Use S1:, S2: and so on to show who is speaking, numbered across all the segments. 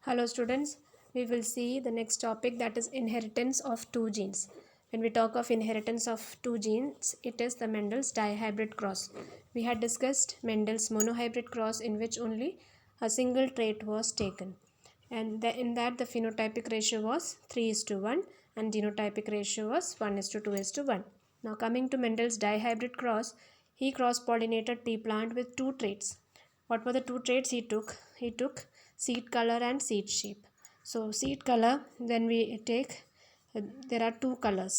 S1: Hello students, we will see the next topic, that is inheritance of two genes. When we talk of inheritance of two genes, it is the Mendel's dihybrid cross. We had discussed Mendel's monohybrid cross, in which only a single trait was taken. And in that the phenotypic ratio was 3:1 and genotypic ratio was 1:2:1. Now coming to Mendel's dihybrid cross, he cross-pollinated pea plant with two traits. What were the two traits he took? He took seed color and seed shape. So seed color, when we take, there are two colors,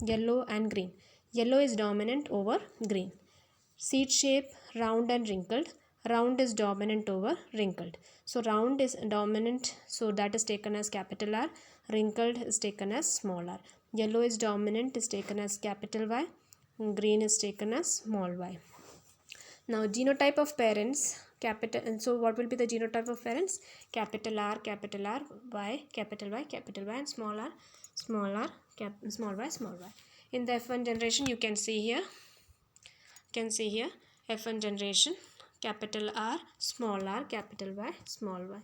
S1: yellow and green. Yellow is dominant over green. Seed shape, round and wrinkled. Round is dominant over wrinkled. So round is dominant, so that is taken as capital R. Wrinkled is taken as small r. Yellow is dominant, is taken as capital Y. Green is taken as small y. Now genotype of parents, capital, and so what will be the genotype of parents? Capital R, Y, capital Y, and small r, small y. In the F1 generation, you can see here, F1 generation, capital R, capital Y, small y.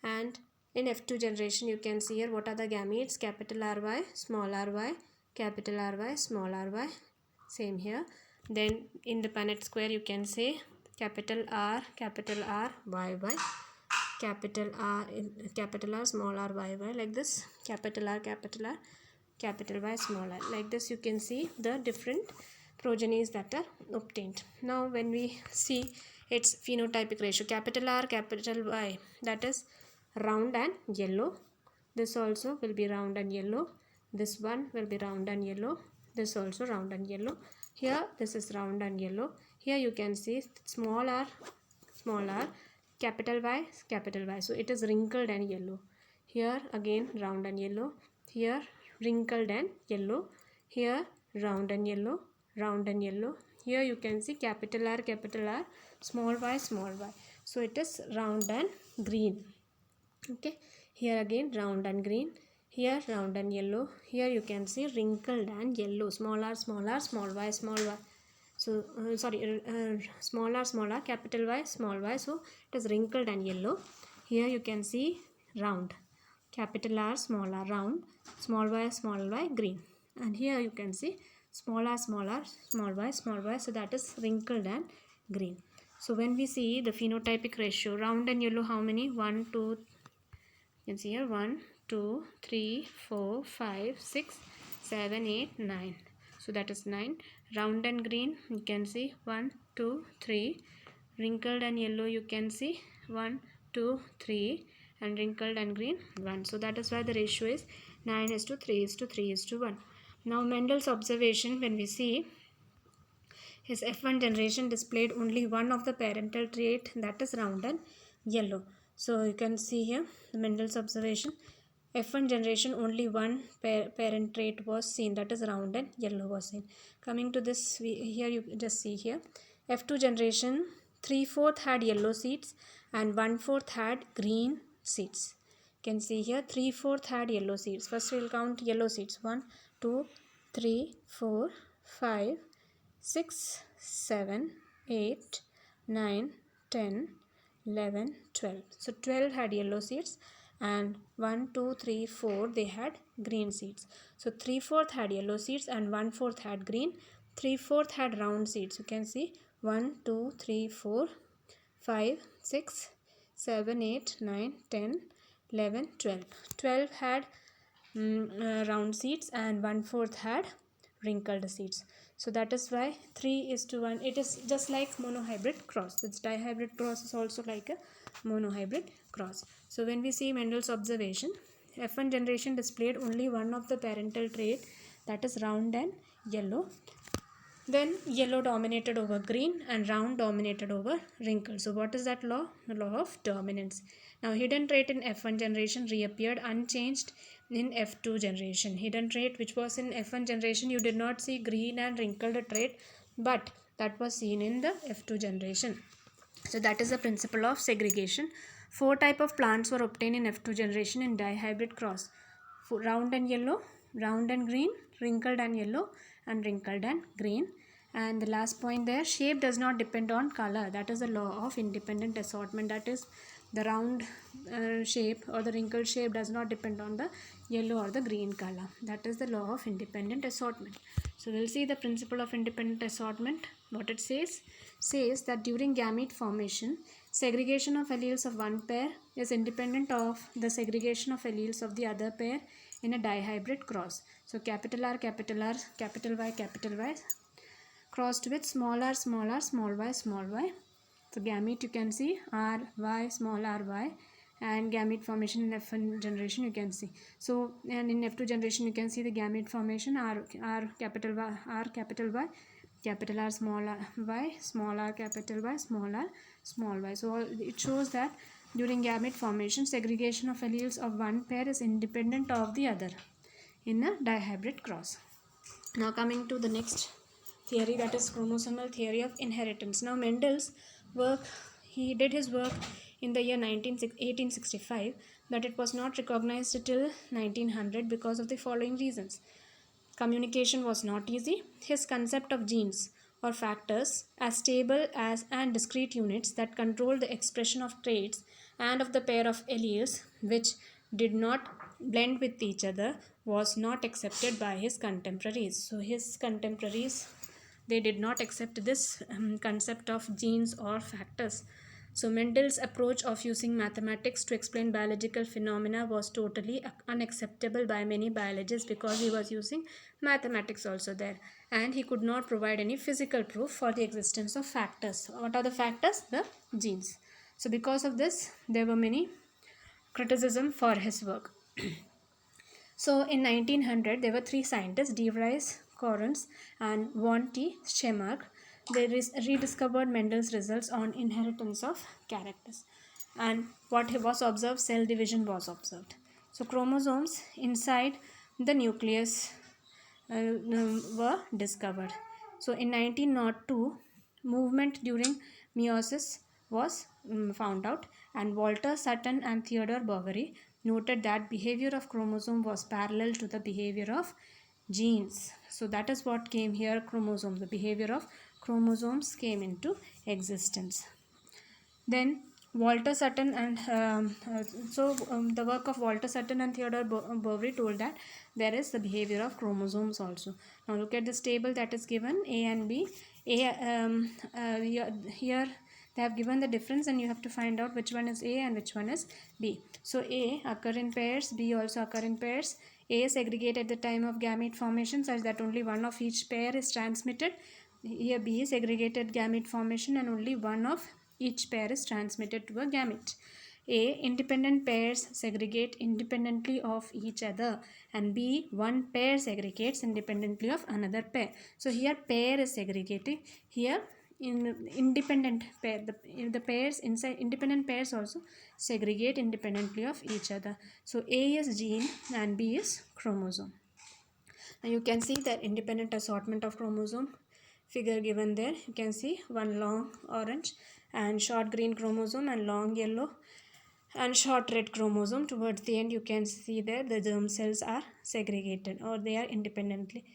S1: And in F2 generation, you can see here what are the gametes? Capital RY, small ry, capital RY, small ry. Same here. Then in the Punnett square, you can say capital R, Y, capital R, small r, Y, like this. Capital R, capital Y, small r. Like this, you can see the different progenies that are obtained. Now when we see its phenotypic ratio, capital R, capital Y, that is round and yellow. This also will be round and yellow. This one will be round and yellow. This also round and yellow. Here this is round and yellow. Here you can see small r, capital Y. So it is wrinkled and yellow. Here again round and yellow. Here wrinkled and yellow. Here round and yellow, Here you can see capital R, small y. So it is round and green. Okay, here again round and green. Here round and yellow. Here you can see wrinkled and yellow. Small y. So small r, capital Y, small y. So it is wrinkled and yellow. Here you can see round. Capital R, round. Small y, green. And here you can see small r, small y. So that is wrinkled and green. So when we see the phenotypic ratio, round and yellow, how many? 1, 2, you can see here 1, 2, 3, 4, 5, 6, 7, 8, 9. So that is 9. Round and green, you can see 1, 2, 3. Wrinkled and yellow, you can see 1, 2, 3. And wrinkled and green 1. So that is why the ratio is 9:3:3:1. Now Mendel's observation, when we see his F1 generation displayed only one of the parental trait, that is round and yellow. So you can see here Mendel's observation, F1 generation only one parent trait was seen, that is round and yellow was seen. Coming to this, here you just see here F2 generation 3/4 had yellow seeds and 1/4 had green seeds. You can see here 3/4 had yellow seeds. First we will count yellow seeds. 1, 2, 3, 4, 5, 6, 7, 8, 9, 10, 11, 12. So 12 had yellow seeds and 1, 2, 3, 4 they had green seeds. So 3/4 had yellow seeds and 1/4 had green. 3/4 had round seeds. You can see 1, 2, 3, 4, 5, 6, 7, 8, 9, 10, 11, 12. 12 had round seeds and 1/4 had wrinkled seeds. So that is why 3:1. It is just like monohybrid cross. Its dihybrid cross is also like a monohybrid cross. So when we see Mendel's observation, F1 generation displayed only one of the parental trait, that is round and yellow. Then yellow dominated over green and round dominated over wrinkle. So what is that law? The law of dominance. Now hidden trait in F1 generation reappeared unchanged in F2 generation. Hidden trait which was in F1 generation, you did not see green and wrinkled trait, but that was seen in the F2 generation. So that is the principle of segregation. 4 type of plants were obtained in F2 generation in dihybrid cross. Round and yellow, round and green, wrinkled and yellow, and wrinkled and green. And the last point there, shape does not depend on color. That is the law of independent assortment. That is, the round shape or the wrinkled shape does not depend on the yellow or the green color. That is the law of independent assortment. So we'll see the principle of independent assortment. What it says that during gamete formation, segregation of alleles of one pair is independent of the segregation of alleles of the other pair in a dihybrid cross. So capital R, capital Y, capital Y crossed with small r, small y, small y. So gamete you can see R, Y, small r, Y, and gamete formation in F1 generation you can see. So, and in F2 generation you can see the gamete formation R capital Y, R capital Y, capital R, small r, Y, small r, capital Y, small r, small y. So it shows that during gamete formation, segregation of alleles of one pair is independent of the other in a dihybrid cross. Now coming to the next theory, that is chromosomal theory of inheritance. Now Mendel's work, he did his work in the year 1865, but it was not recognized till 1900 because of the following reasons. Communication was not easy. His concept of genes or factors as stable as and discrete units that control the expression of traits and of the pair of alleles which did not blend with each other was not accepted by his contemporaries. So his contemporaries, they did not accept this concept of genes or factors. So Mendel's approach of using mathematics to explain biological phenomena was totally unacceptable by many biologists because he was using mathematics also there, and he could not provide any physical proof for the existence of factors. What are the factors? The genes. So because of this, there were many criticism for his work. So in 1900, there were three scientists, De Vries, Correns, and von T. Schemark. They rediscovered Mendel's results on inheritance of characters. And what was observed? Cell division was observed. So chromosomes inside the nucleus were discovered. So in 1902, movement during meiosis was found out, and Walter Sutton and Theodore Boveri noted that behavior of chromosome was parallel to the behavior of genes. So that is what came here, chromosome. The behavior of chromosomes came into existence. Then Walter Sutton and the work of Walter Sutton and Theodore Boveri told that there is the behavior of chromosomes also. Now look at this table that is given, A and B. Here they have given the difference, and you have to find out which one is A and which one is B. So A occur in pairs, B also occur in pairs. A segregate at the time of gamete formation such that only one of each pair is transmitted. Here B segregated gamete formation and only one of each pair is transmitted to a gamete. A, independent pairs segregate independently of each other, and B, one pair segregates independently of another pair. So here pair is segregating. Here in independent pair, the pairs inside independent pairs also segregate independently of each other. So A is gene and B is chromosome. Now you can see that independent assortment of chromosome figure given there. You can see one long orange and short green chromosome and long yellow and short red chromosome. Towards the end you can see there the germ cells are segregated, or they are independently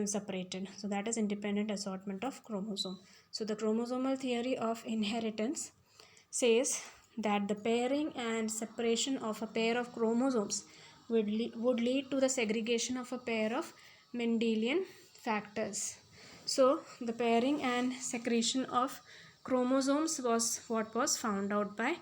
S1: separated. So that is independent assortment of chromosome. So the chromosomal theory of inheritance says that the pairing and separation of a pair of chromosomes would lead to the segregation of a pair of Mendelian factors. So the pairing and secretion of chromosomes was what was found out by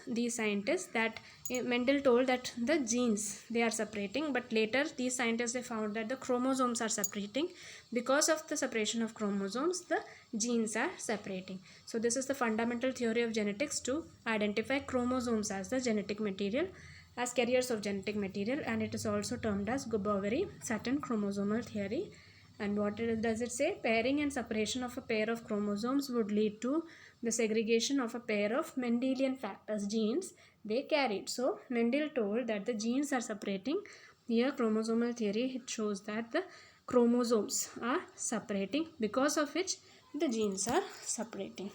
S1: these scientists, that Mendel told that the genes, they are separating, but later these scientists, they found that the chromosomes are separating. Because of the separation of chromosomes, the genes are separating. So this is the fundamental theory of genetics, to identify chromosomes as the genetic material, as carriers of genetic material, and it is also termed as Boveri-Sutton chromosomal theory. And what does it say? Pairing and separation of a pair of chromosomes would lead to the segregation of a pair of Mendelian factors, genes they carried. So Mendel told that the genes are separating. Here chromosomal theory, it shows that the chromosomes are separating, because of which the genes are separating.